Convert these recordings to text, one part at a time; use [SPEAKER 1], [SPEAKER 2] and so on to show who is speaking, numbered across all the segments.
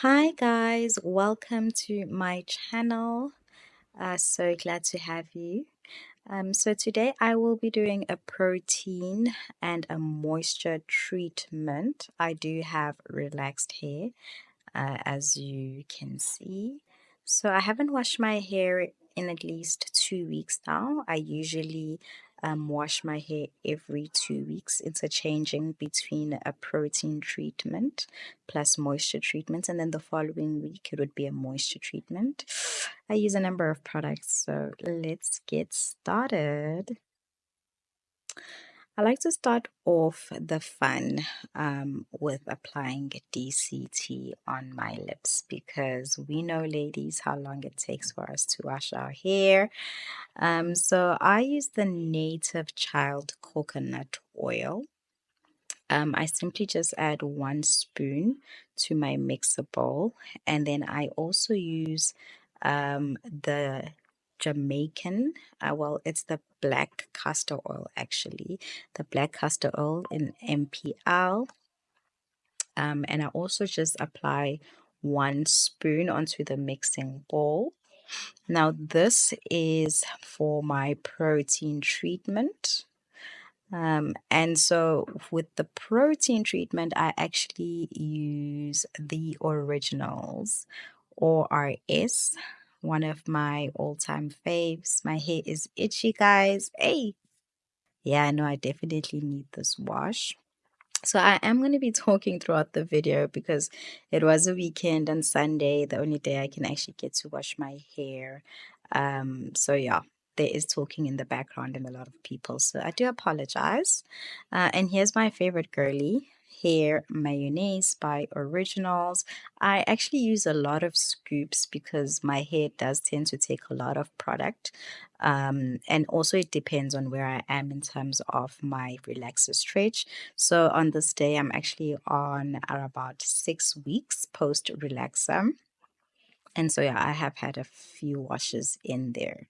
[SPEAKER 1] Hi guys, welcome to my channel. So glad to have you. So today I will be doing a protein and a moisture treatment. I do have relaxed hair, as you can see. So I haven't washed my hair in at least 2 weeks now. I usually wash my hair every 2 weeks, interchanging between a protein treatment plus moisture treatment, and then the following week it would be a moisture treatment. I use a number of products, so let's get started. I like to start off the fun with applying DCT on my lips because we know, ladies, how long it takes for us to wash our hair. So I use the native child coconut oil. I simply just add 1 spoon to my mixer bowl, and then I also use the Jamaican, well, it's the black castor oil actually, the black castor oil in MPL. And I also just apply 1 spoon onto the mixing bowl. Now, this is for my protein treatment. And so with the protein treatment, I actually use the originals, ORS, one of my all-time faves. My hair is itchy, guys. Hey, yeah, I know I definitely need this wash. So I am going to be talking throughout the video because it was a weekend on Sunday, the only day I can actually get to wash my hair. So yeah, there is talking in the background and a lot of people. So I do apologize. And here's my favorite girly, Hair Mayonnaise by Originals. I actually use a lot of scoops because my hair does tend to take a lot of product. And also it depends on where I am in terms of my relaxer stretch. So on this day, I'm actually on about 6 weeks post relaxer. And so, yeah, I have had a few washes in there.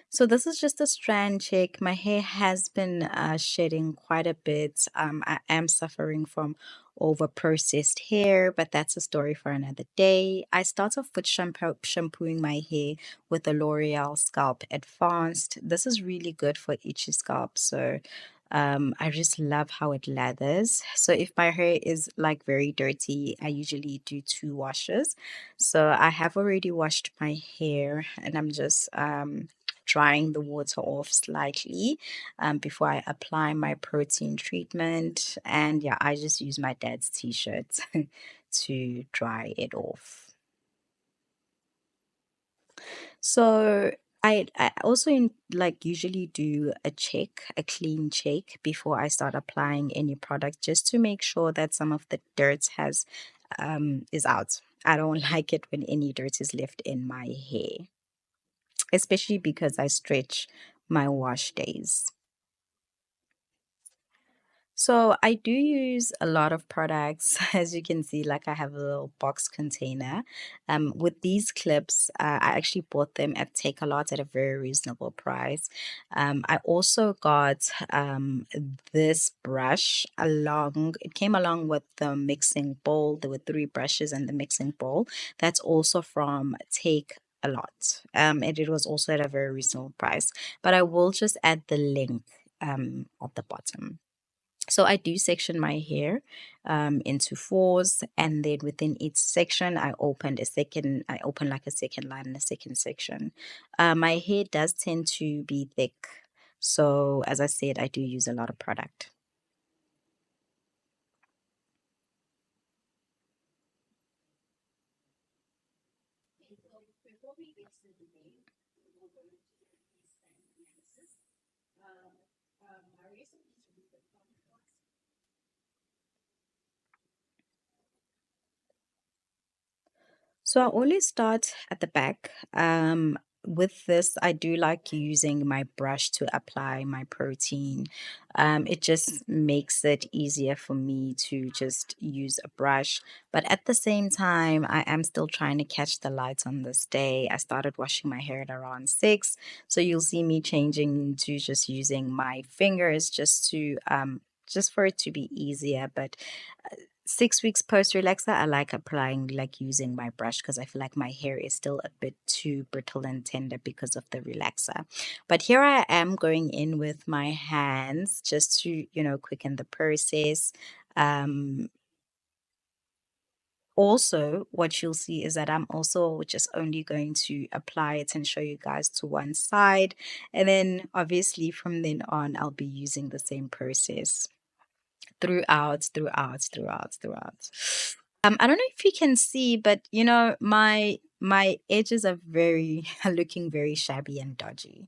[SPEAKER 1] So this is just a strand check. My hair has been shedding quite a bit. I am suffering from over processed hair, but that's a story for another day. I start off with shampooing my hair with the L'Oreal Scalp Advanced. This is really good for itchy scalp. So I just love how it lathers. So if my hair is like very dirty, I usually do 2 washes. So I have already washed my hair and I'm just drying the water off slightly before I apply my protein treatment. And yeah, I just use my dad's t-shirt to dry it off. So I also like usually do a clean check before I start applying any product just to make sure that some of the dirt has is out. I don't like it when any dirt is left in my hair, especially because I stretch my wash days. So I do use a lot of products. As you can see, like I have a little box container. With these clips, I actually bought them at Takealot at a very reasonable price. I also got this brush along. It came along with the mixing bowl. There were 3 brushes and the mixing bowl. That's also from Takealot. And it was also at a very reasonable price. But I will just add the link at the bottom. So I do section my hair into 4s, and then within each section, I open like a second line and a second section. My hair does tend to be thick, so as I said, I do use a lot of product. So I always start at the back. With this, I do like using my brush to apply my protein. It just makes it easier for me to just use a brush. But at the same time, I am still trying to catch the lights on this day. I started washing my hair at around 6. So you'll see me changing to just using my fingers just to just for it to be easier. But 6 weeks post relaxer, I like applying, like using my brush, because I feel like my hair is still a bit too brittle and tender because of the relaxer. But here I am going in with my hands just to, quicken the process. Um, Also, what you'll see is that I'm also just only going to apply it and show you guys to one side. And then obviously from then on, I'll be using the same process throughout. I don't know if you can see, but my edges are very are looking very shabby and dodgy.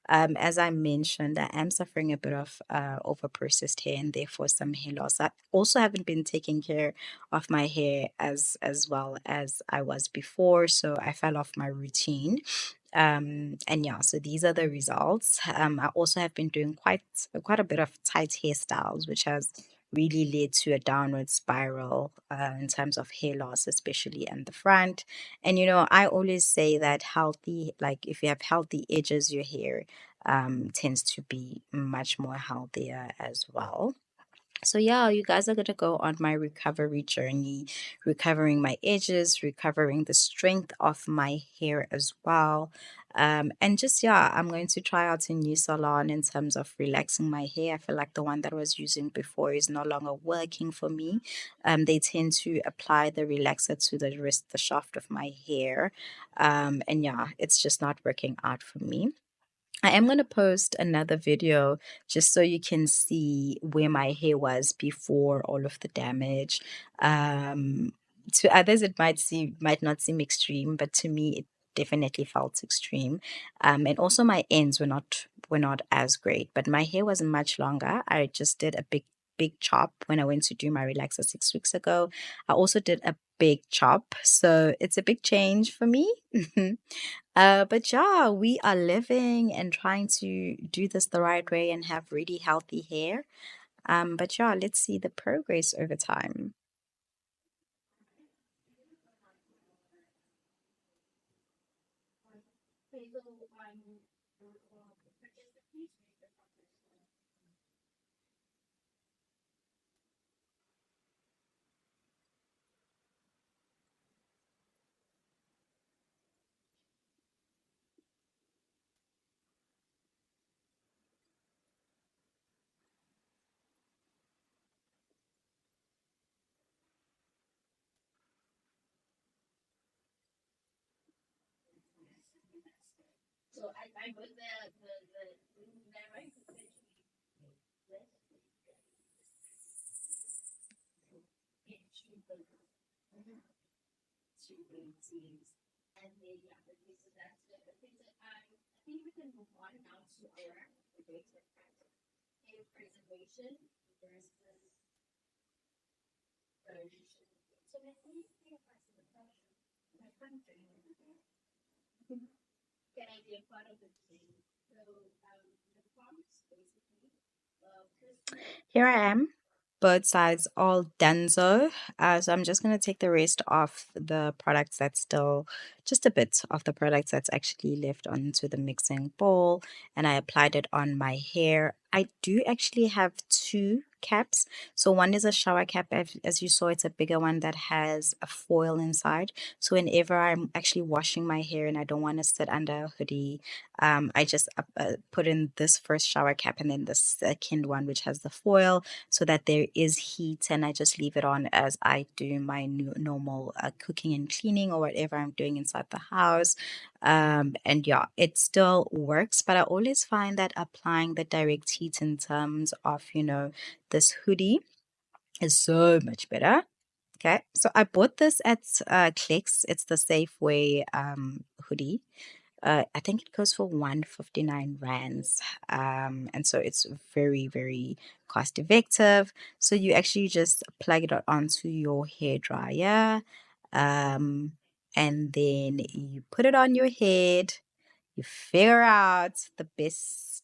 [SPEAKER 1] As I mentioned, I am suffering a bit of over processed hair and therefore some hair loss. I also haven't been taking care of my hair as well as I was before, so I fell off my routine. And yeah, so these are the results. I also have been doing quite a bit of tight hairstyles, which has really led to a downward spiral in terms of hair loss, especially in the front. And I always say that healthy, like if you have healthy edges, your hair tends to be much more healthier as well. So yeah, you guys are gonna go on my recovery journey, recovering my edges, recovering the strength of my hair as well. And just yeah, I'm going to try out a new salon in terms of relaxing my hair. I feel like the one that I was using before is no longer working for me. They tend to apply the relaxer to the wrist, the shaft of my hair. And yeah, it's just not working out for me. I am going to post another video just so you can see where my hair was before all of the damage. To others, it might not seem extreme, but to me, it definitely felt extreme. And also my ends were not as great, but my hair was much longer. I just did a big chop when I went to do my relaxer 6 weeks ago. I also did a big chop, so it's a big change for me. But yeah, we are living and trying to do this the right way and have really healthy hair. But yeah, let's see the progress over time. Here I am, both sides all donezo. So I'm just going to take the rest of the products that's still, just a bit of the products that's actually left onto the mixing bowl, and I applied it on my hair. I do actually have two caps. So one is a shower cap, as you saw, it's a bigger one that has a foil inside. So whenever I'm actually washing my hair and I don't want to sit under a hoodie, I just put in this first shower cap and then the second one, which has the foil, so that there is heat, and I just leave it on as I do my normal cooking and cleaning or whatever I'm doing inside the house. And yeah, it still works, but I always find that applying the direct heat in terms of, this hoodie is so much better. Okay, so I bought this at Clicks. It's the Safeway hoodie. I think it goes for 159 rands. And so it's very, very cost effective. So you actually just plug it onto your hair dryer, um, and then you put it on your head. You figure out the best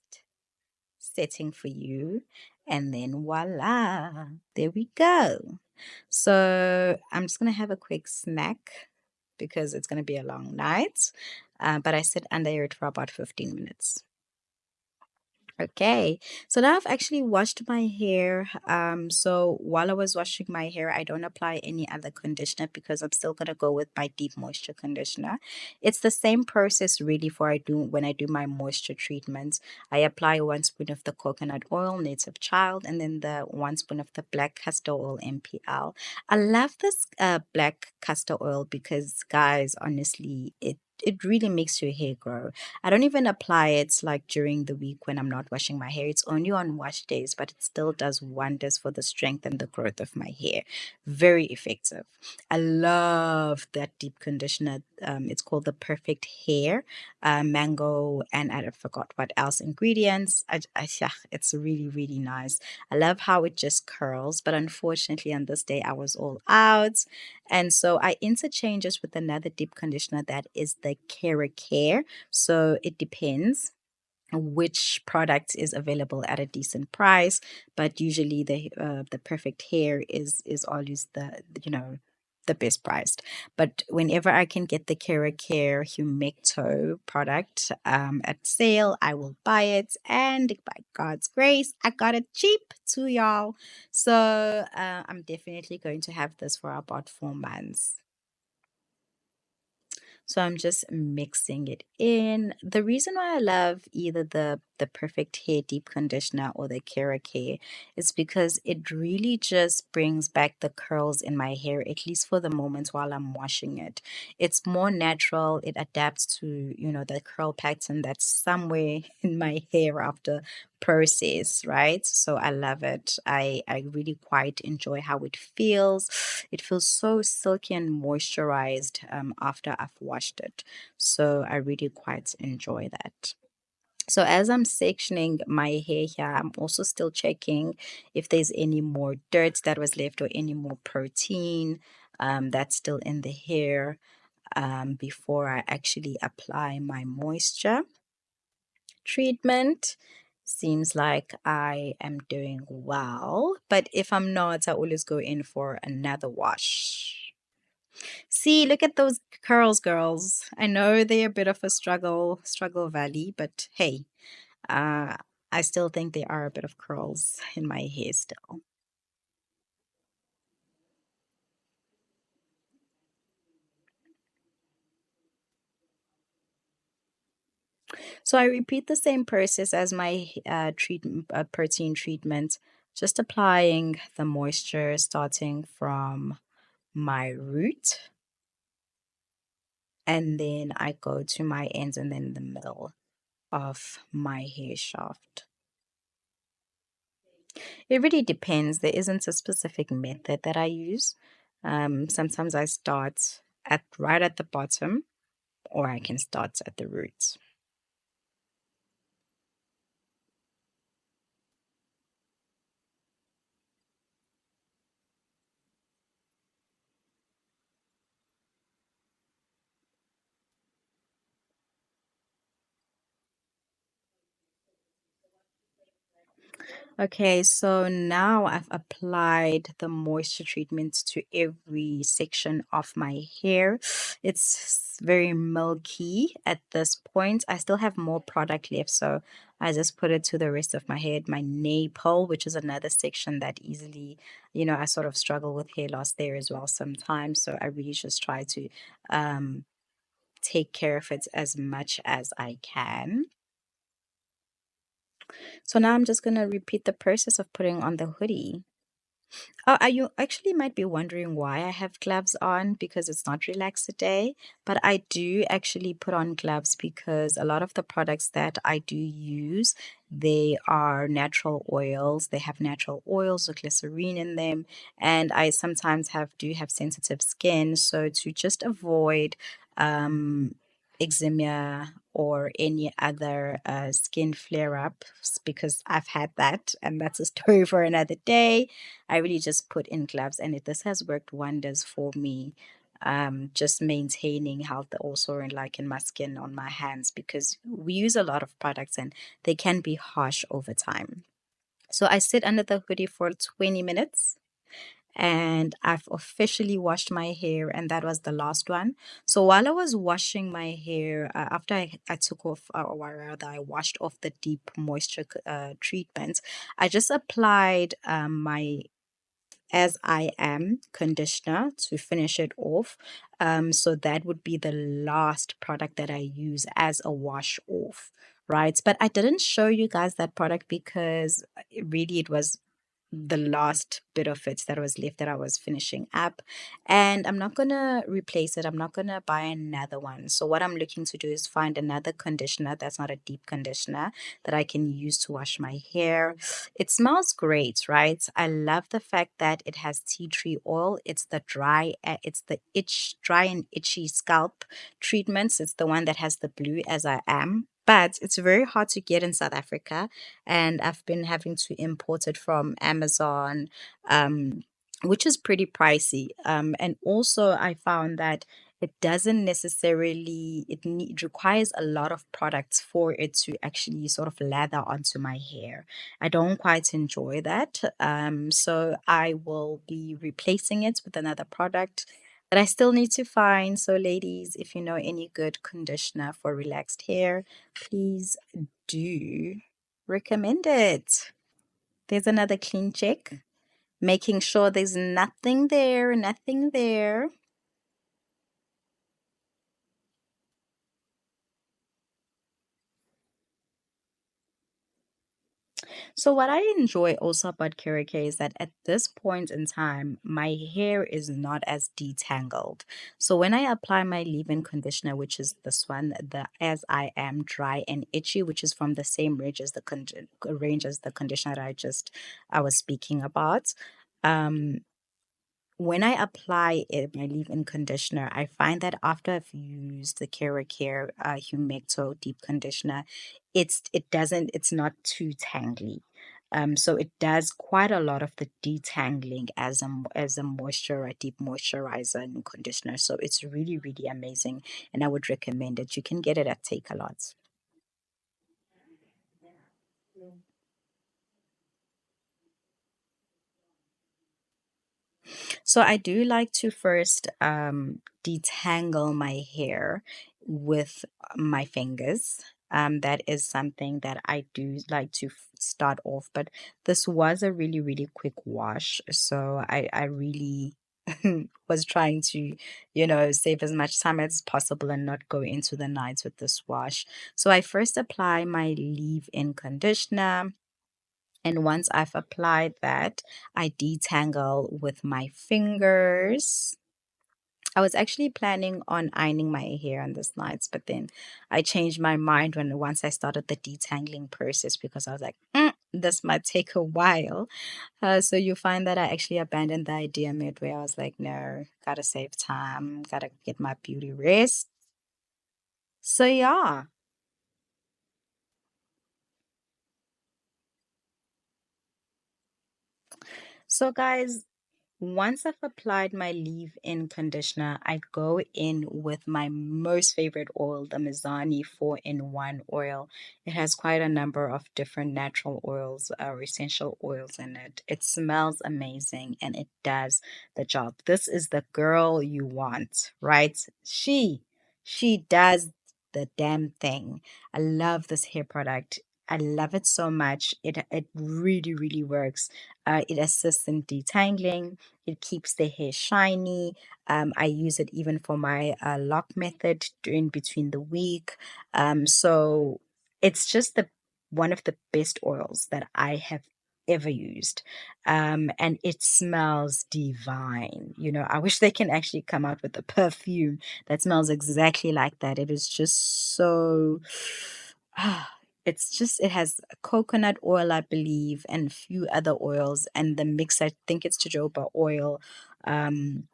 [SPEAKER 1] setting for you, and then voila, there we go. So I'm just gonna have a quick snack because it's gonna be a long night. But I sit under it for about 15 minutes. Okay, so now I've actually washed my hair. So while I was washing my hair, I don't apply any other conditioner because I'm still gonna go with my deep moisture conditioner. It's the same process really for I do when I do my moisture treatments. I apply 1 spoon of the coconut oil, native child, and then the 1 spoon of the black castor oil MPL. I love this black castor oil because guys, honestly, it really makes your hair grow. I don't even apply it like during the week when I'm not washing my hair. It's only on wash days, but it still does wonders for the strength and the growth of my hair. Very effective. I love that deep conditioner. It's called the Perfect Hair, mango, and I forgot what else ingredients. Yeah, it's really, really nice. I love how it just curls, but unfortunately on this day I was all out. And so I interchange it with another deep conditioner that is the Kera Care. So it depends which product is available at a decent price, but usually the perfect hair is always the best priced. But whenever I can get the Kera Care Humecto product at sale, I will buy it. And by God's grace, I got it cheap too, y'all. So I'm definitely going to have this for about 4 months. So I'm just mixing it in. The reason why I love either the Perfect Hair Deep Conditioner or the Kera Care is because it really just brings back the curls in my hair, at least for the moment while I'm washing it. It's more natural. It adapts to, the curl pattern that's somewhere in my hair after process, right? So I love it. I really quite enjoy how it feels. It feels so silky and moisturized after I've washed it. So I really quite enjoy that. So as I'm sectioning my hair here, I'm also still checking if there's any more dirt that was left or any more protein that's still in the hair before I actually apply my moisture treatment. Seems like I am doing well, but if I'm not, I always go in for another wash. See, look at those curls, girls. I know they're a bit of a struggle valley, but hey, uh, I still think there are a bit of curls in my hair still. So I repeat the same process as my protein treatment, just applying the moisture starting from my root, and then I go to my ends and then the middle of my hair shaft. It really depends. There isn't a specific method that I use. Sometimes I start at right at the bottom, or I can start at the roots. Okay, so now I've applied the moisture treatment to every section of my hair. It's very milky at this point. I still have more product left, so I just put it to the rest of my head, my nape, which is another section that easily, I sort of struggle with hair loss there as well sometimes. So I really just try to um, take care of it as much as I can. So now I'm just going to repeat the process of putting on the hoodie. You actually might be wondering why I have gloves on because it's not relaxed day, but I do actually put on gloves because a lot of the products that I do use, they are natural oils. They have natural oils or glycerine in them, and I sometimes have sensitive skin, so to just avoid eczema or any other skin flare ups because I've had that, and that's a story for another day. I really just put in gloves, and this has worked wonders for me. Just maintaining health also in like in my skin on my hands because we use a lot of products and they can be harsh over time. So I sit under the hoodie for 20 minutes and I've officially washed my hair, and that was the last one. So while I was washing my hair, after I took off, or rather, I washed off the deep moisture treatment, I just applied my As I Am conditioner to finish it off. So that would be the last product that I use as a wash off, right? But I didn't show you guys that product because really it was the last bit of it that was left that I was finishing up. And I'm not gonna replace it. I'm not gonna buy another one. So what I'm looking to do is find another conditioner that's not a deep conditioner that I can use to wash my hair. It smells great, right? I love the fact that it has tea tree oil. It's the dry and itchy scalp treatments. It's the one that has the blue As I Am. But it's very hard to get in South Africa, and I've been having to import it from Amazon, which is pretty pricey. And also, I found that it doesn't necessarily it requires a lot of products for it to actually sort of lather onto my hair. I don't quite enjoy that. So I will be replacing it with another product that I still need to find. So, ladies, if you know any good conditioner for relaxed hair, please do recommend it. There's another clean check, making sure there's nothing there, nothing there. So what I enjoy also about Kera is that at this point in time, my hair is not as detangled. So when I apply my leave-in conditioner, which is this one, the As I Am Dry and Itchy, which is from the same range as the conditioner that I was speaking about. Um, when I apply it, my leave-in conditioner, I find that after I've used the Kera Humecto deep conditioner, it's not too tangly. So it does quite a lot of the detangling a deep moisturizer and conditioner. So it's really, really amazing, and I would recommend it. You can get it at Takealot. So I do like to first detangle my hair with my fingers. That is something that I do like to start off, but this was a really, really quick wash. So I really was trying to, save as much time as possible and not go into the night with this wash. So I first apply my leave-in conditioner. And once I've applied that, I detangle with my fingers. I was actually planning on ironing my hair on this night, but then I changed my mind when once I started the detangling process because I was like, this might take a while. So you find that I actually abandoned the idea midway. I was like, no, gotta save time, gotta get my beauty rest. So yeah. So guys, once I've applied my leave-in conditioner, I go in with my most favorite oil, the Mizani 4-in-1 oil. It has quite a number of different natural oils or essential oils in it. It smells amazing and it does the job. This is the girl you want, right? She does the damn thing. I love this hair product. I love it so much. It really, really works. It assists in detangling. It keeps the hair shiny. I use it even for my lock method in between the week. So it's just the one of the best oils that I have ever used. And it smells divine. I wish they can actually come out with a perfume that smells exactly like that. It is just so it has coconut oil, I believe, and a few other oils, and the mix, I think it's jojoba oil. Um,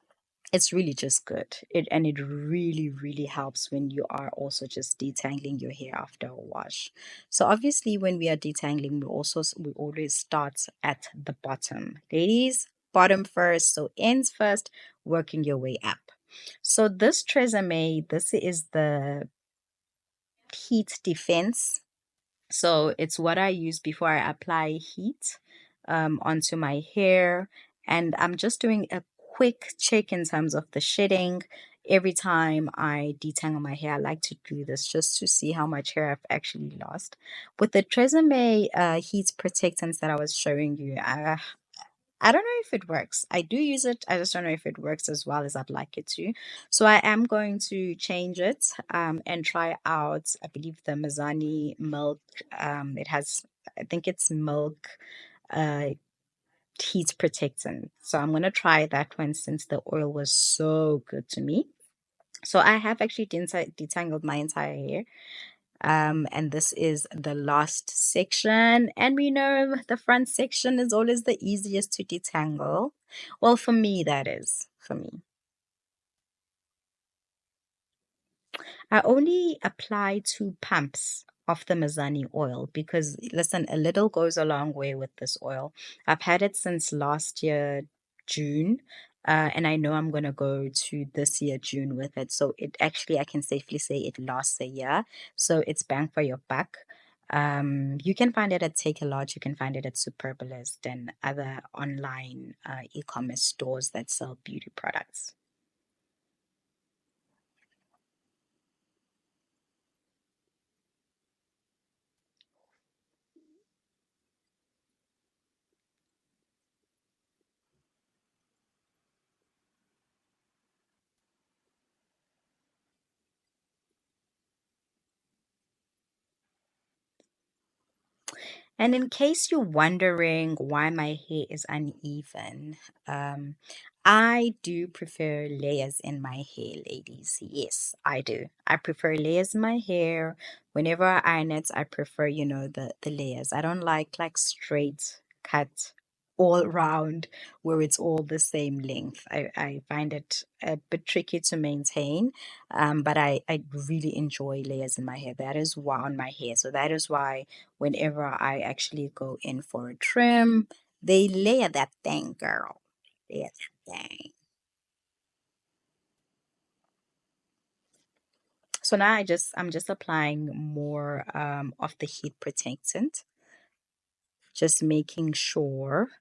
[SPEAKER 1] it's really just good. It really, really helps when you are also just detangling your hair after a wash. So obviously, when we are detangling, we always start at the bottom, ladies. Bottom first, so ends first, working your way up. So this Tresemme, this is the heat defense. So it's what I use before I apply heat onto my hair. And I'm just doing a quick check in terms of the shedding. Every time I detangle my hair, I like to do this just to see how much hair I've actually lost. With the Tresemme heat protectants that I was showing you, I don't know if it works. I do use it. I just don't know if it works as well as I'd like it to. So I am going to change it and try out, I believe, the Mizani milk. It has, I think it's milk uh, heat protectant. So I'm going to try that one since the oil was so good to me. So I have actually detangled my entire hair. And this is the last section. And we know the front section is always the easiest to detangle. Well, for me, that is. For me. I only apply 2 pumps of the Mizani oil because, listen, a little goes a long way with this oil. I've had it since last year, June, and I know I'm going to go to this year, June, with it. So it actually, I can safely say it lasts a year. So it's bang for your buck. You can find it at Takealot, you can find it at Superbalist and other online e-commerce stores that sell beauty products. And in case you're wondering why my hair is uneven, um, I do prefer layers in my hair, ladies. Yes, I do. I prefer layers in my hair. Whenever I iron it, I prefer, the layers. I don't like straight cut all round where it's all the same length. I find it a bit tricky to maintain. But I really enjoy layers in my hair. That is why on my hair. So that is why whenever I actually go in for a trim, they layer that thing, girl. Layer that thing. So now I'm just applying more of the heat protectant, just making sure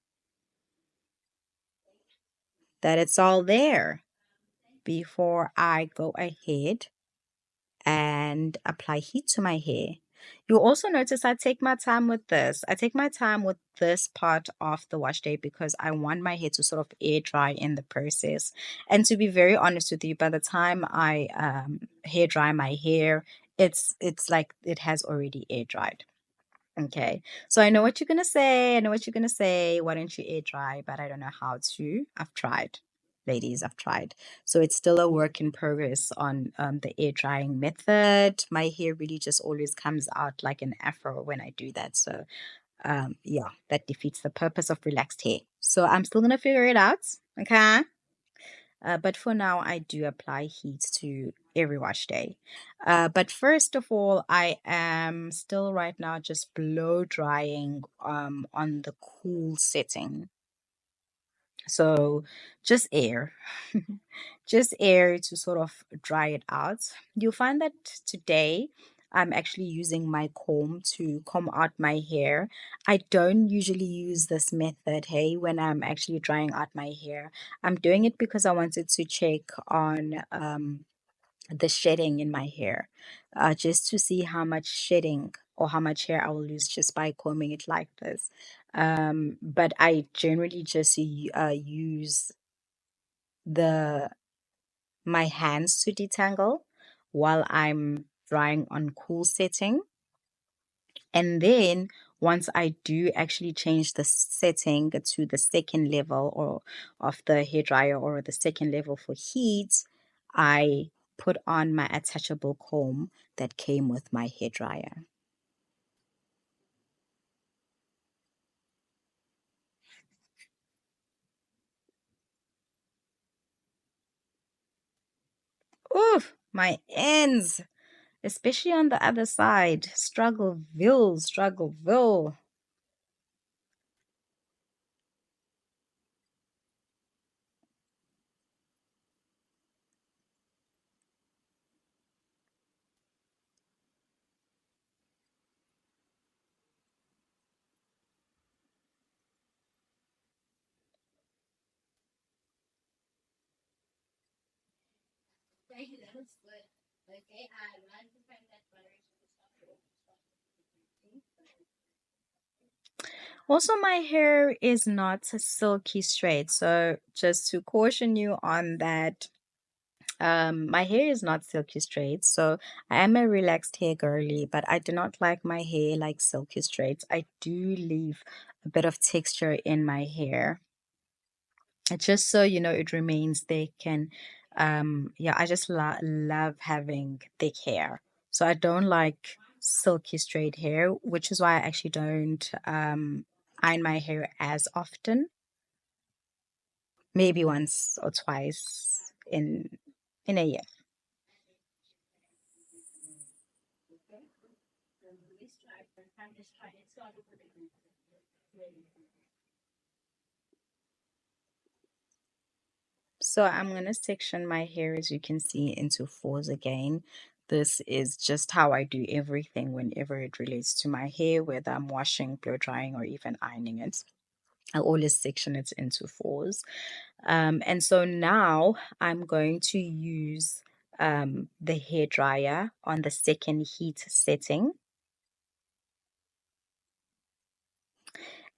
[SPEAKER 1] that it's all there before I go ahead and apply heat to my hair. You'll also notice I take my time with this. I take my time with this part of the wash day because I want my hair to sort of air dry in the process. And to be very honest with you, by the time I hair dry my hair, it's like it has already air dried. Okay, so I know what you're gonna say. I know what you're gonna say. Why don't you air dry? But I don't know how to. I've tried, ladies. I've tried. So it's still a work in progress on the air drying method. My hair really just always comes out like an afro when I do that. So yeah, that defeats the purpose of relaxed hair. So I'm still gonna figure it out. Okay. But for now, I do apply heat to every wash day. But first of all, I am still right now just blow drying on the cool setting. So just air, just air to sort of dry it out. You'll find that today I'm actually using my comb to comb out my hair. I don't usually use this method, hey, when I'm actually drying out my hair. I'm doing it because I wanted to check on the shedding in my hair, just to see how much shedding or how much hair I will lose just by combing it like this. But I generally just use the my hands to detangle while I'm drying on cool setting. And then once I do actually change the setting to the second level or of the hair dryer or the second level for heat, I put on my attachable comb that came with my hair dryer. Oof, my ends, especially on the other side. Struggleville, Struggleville. Also, my hair is not silky straight. So just to caution you on that, my hair is not silky straight. So I am a relaxed hair girly, but I do not like my hair like silky straight. I do leave a bit of texture in my hair. Just so you know it remains thick. And yeah, I just love having thick hair, so I don't like silky straight hair, which is why I actually don't iron my hair as often, maybe once or twice in a year. So I'm going to section my hair, as you can see, into fours again. This is just how I do everything whenever it relates to my hair, whether I'm washing, blow drying, or even ironing it. I always section it into fours. And so now I'm going to use the hair dryer on the second heat setting.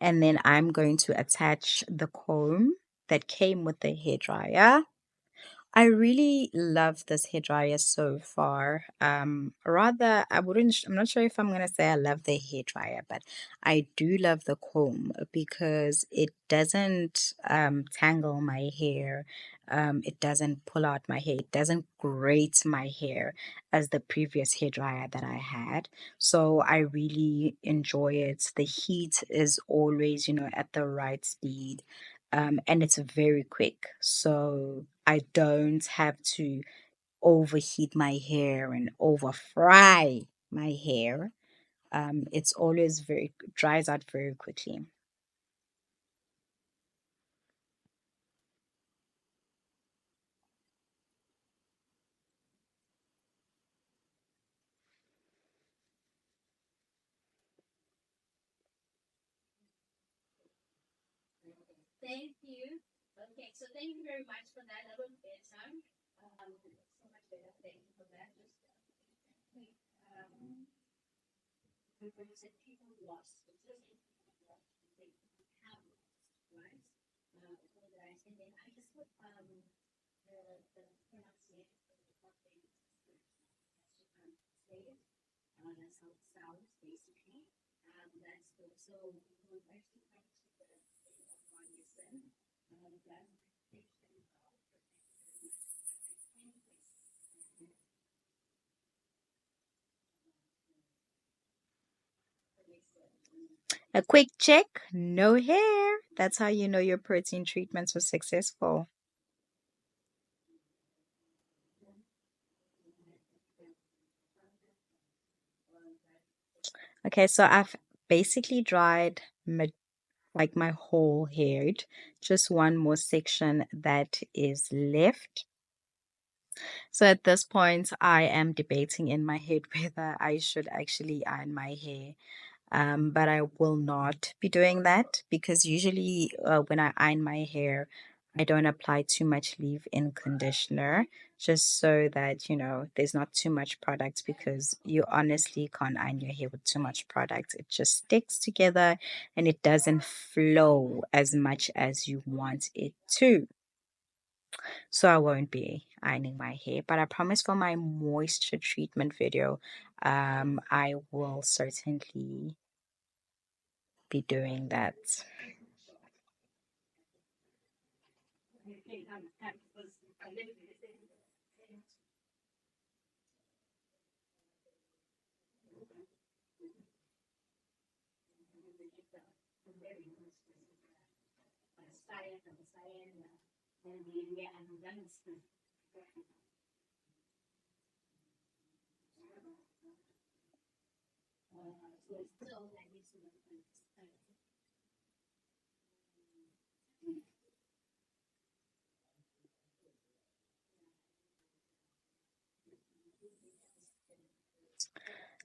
[SPEAKER 1] And then I'm going to attach the comb that came with the hair dryer. I really love this hair dryer so far. Rather, I'm not sure if I'm gonna say I love the hair dryer, but I do love the comb because it doesn't tangle my hair. It doesn't pull out my hair. It doesn't grate my hair as the previous hair dryer that I had. So I really enjoy it. The heat is always, at the right speed. And it's very quick. So I don't have to overheat my hair and over fry my hair. It's always very dries out very quickly. A quick check, no hair. That's how you know your protein treatments were successful. Okay, so I've basically dried like my whole hair. Just one more section that is left. So at this point, I am debating in my head whether I should actually iron my hair. But I will not be doing that because usually when I iron my hair, I don't apply too much leave-in conditioner just so that, there's not too much product because you honestly can't iron your hair with too much product. It just sticks together and it doesn't flow as much as you want it to. So I won't be ironing my hair, but I promise for my moisture treatment video, I will certainly be doing that.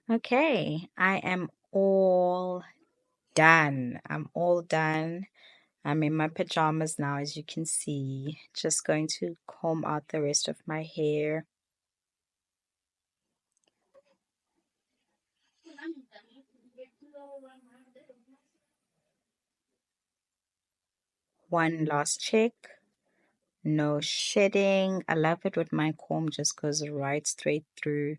[SPEAKER 1] Okay, I am all done. I'm all done. I'm in my pajamas now, as you can see. Just going to comb out the rest of my hair. one last check. No shedding. I love it with my comb, just goes right straight through,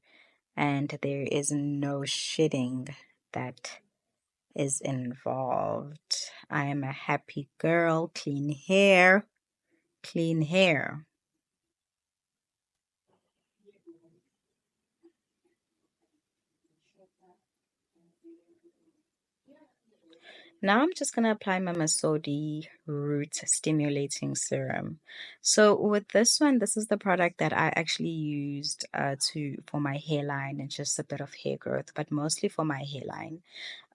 [SPEAKER 1] and there is no shedding that is involved. I am a happy girl. Clean hair. Clean hair. Now I'm just going to apply my Masodi Root Stimulating Serum. So with this one, this is the product that I actually used for my hairline and just a bit of hair growth, but mostly for my hairline.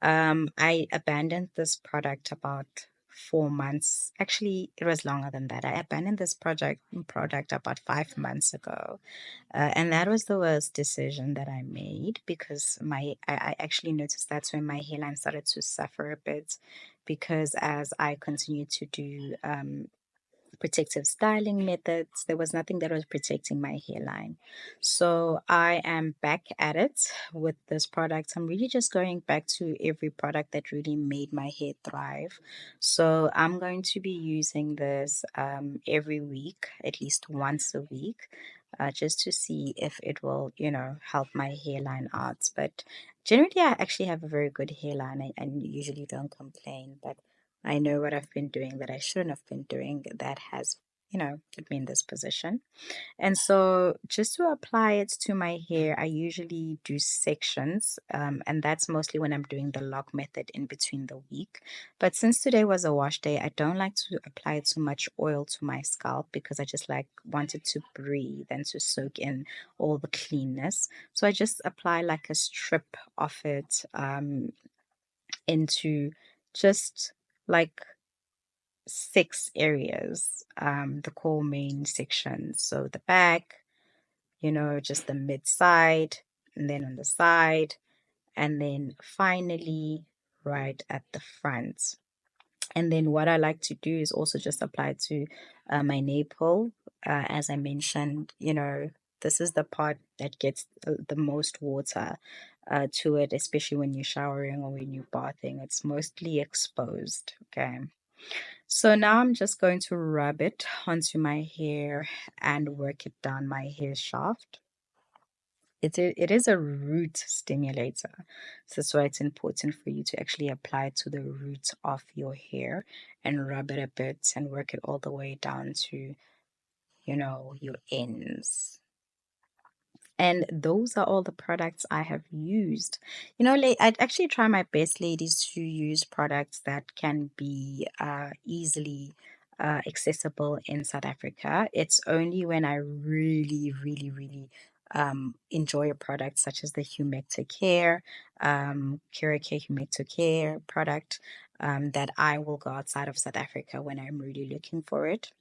[SPEAKER 1] I abandoned this product about 4 months. Actually, it was longer than that. I abandoned this product about 5 months ago. And that was the worst decision that I made because I actually noticed that's when my hairline started to suffer a bit because as I continued to do protective styling methods. There was nothing that was protecting my hairline. So I am back at it with this product. I'm really just going back to every product that really made my hair thrive. So I'm going to be using this every week, at least once a week. Just to see if it will, help my hairline out. But generally, I actually have a very good hairline. I usually don't complain, but I know what I've been doing that I shouldn't have been doing that has, put me in this position. And so, just to apply it to my hair, I usually do sections, and that's mostly when I'm doing the lock method in between the week. But since today was a wash day, I don't like to apply too much oil to my scalp because I just want it to breathe and to soak in all the cleanness. So I just apply like a strip of it into just like 6 areas, the core main sections. So the back, just the mid side, and then on the side, and then finally right at the front. And then what I like to do is also just apply to my navel. As I mentioned, this is the part that gets the most water to it, especially when you're showering or when you're bathing. It's mostly exposed. Okay. So now I'm just going to rub it onto my hair and work it down my hair shaft. It is a root stimulator. So that's why it's important for you to actually apply it to the roots of your hair and rub it a bit and work it all the way down to, your ends. And those are all the products I have used. I'd actually try my best, ladies, to use products that can be easily accessible in South Africa. It's only when I really, really, really enjoy a product such as the Humecto Care, Kera Humecto Care product that I will go outside of South Africa when I'm really looking for it.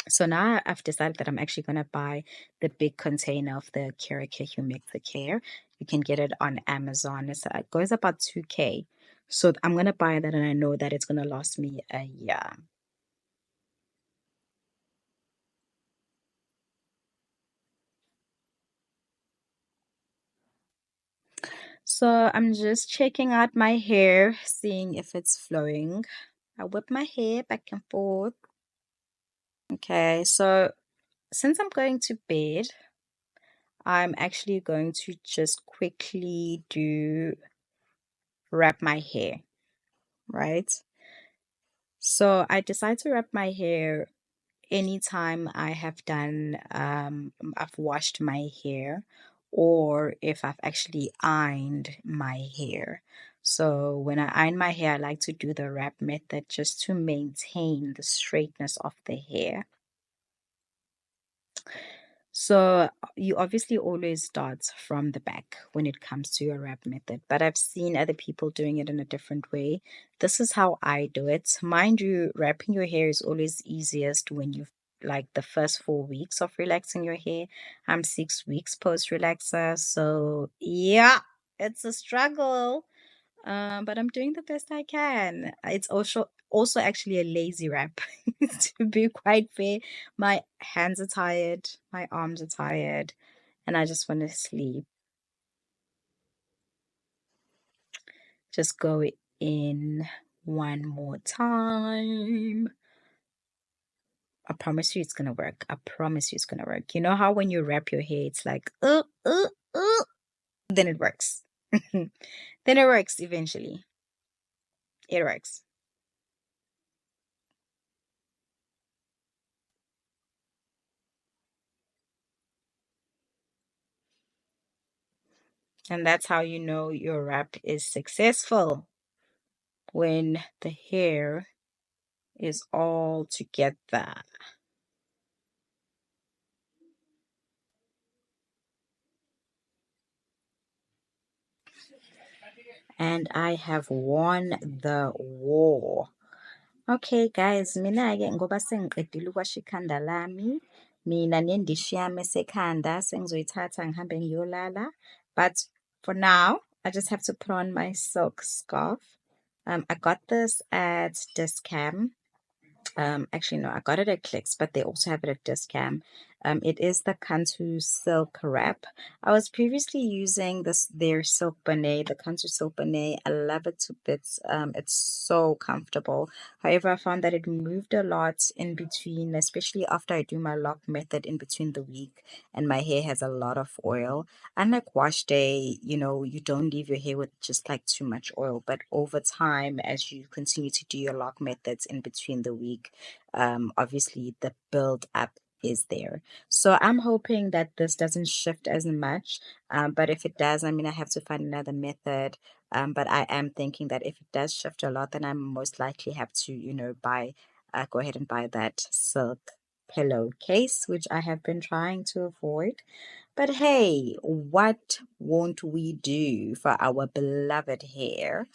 [SPEAKER 1] So now I've decided that I'm actually going to buy the big container of the Kera Humecta Care. You can get it on Amazon. It goes about 2K. So I'm going to buy that and I know that it's going to last me a year. So I'm just checking out my hair, seeing if it's flowing. I whip my hair back and forth. Okay, so since I'm going to bed, I'm actually going to just quickly wrap my hair, right? So I decide to wrap my hair anytime I have I've washed my hair or if I've actually ironed my hair. So when I iron my hair, I like to do the wrap method just to maintain the straightness of the hair. So you obviously always start from the back when it comes to your wrap method, but I've seen other people doing it in a different way. This is how I do it. Mind you, wrapping your hair is always easiest when you've like the first 4 weeks of relaxing your hair. I'm 6 weeks post relaxer, so yeah, it's a struggle. But I'm doing the best I can. It's also actually a lazy wrap, to be quite fair. My hands are tired, my arms are tired, and I just want to sleep. Just go in one more time. I promise you it's gonna work. I promise you it's gonna work. You know how when you wrap your hair, it's like, then it works. Then it works eventually. It works. And that's how you know your wrap is successful, when the hair is all together. And I have won the war. Okay guys, mina-ke ngoba sengiqedile ukuwasha ikhanda lami, mina nendishi yami esekhanda sengizoyithatha ngihambe ngiyolala. But for now, I just have to put on my silk scarf. I got this at Discam. Actually, no, I got it at Clicks, but they also have it at Discam. It is the Cantu silk wrap. I was previously using their silk bonnet, the Cantu silk bonnet. I love it to bits. It's so comfortable. However, I found that it moved a lot in between, especially after I do my lock method in between the week, and my hair has a lot of oil. Unlike wash day, you don't leave your hair with just like too much oil, but over time, as you continue to do your lock methods in between the week, obviously the build up is there. So I'm hoping that this doesn't shift as much. But if it does, I mean, I have to find another method. But I am thinking that if it does shift a lot, then I most likely have to, go ahead and buy that silk pillowcase, which I have been trying to avoid. But hey, what won't we do for our beloved hair?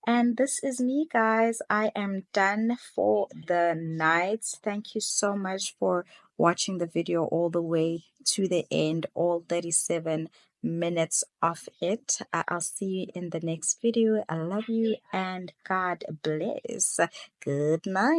[SPEAKER 1] And this is me, guys. I am done for the night. Thank you so much for watching the video all the way to the end, all 37 minutes of it. I'll see you in the next video. I love you and God bless. Good night.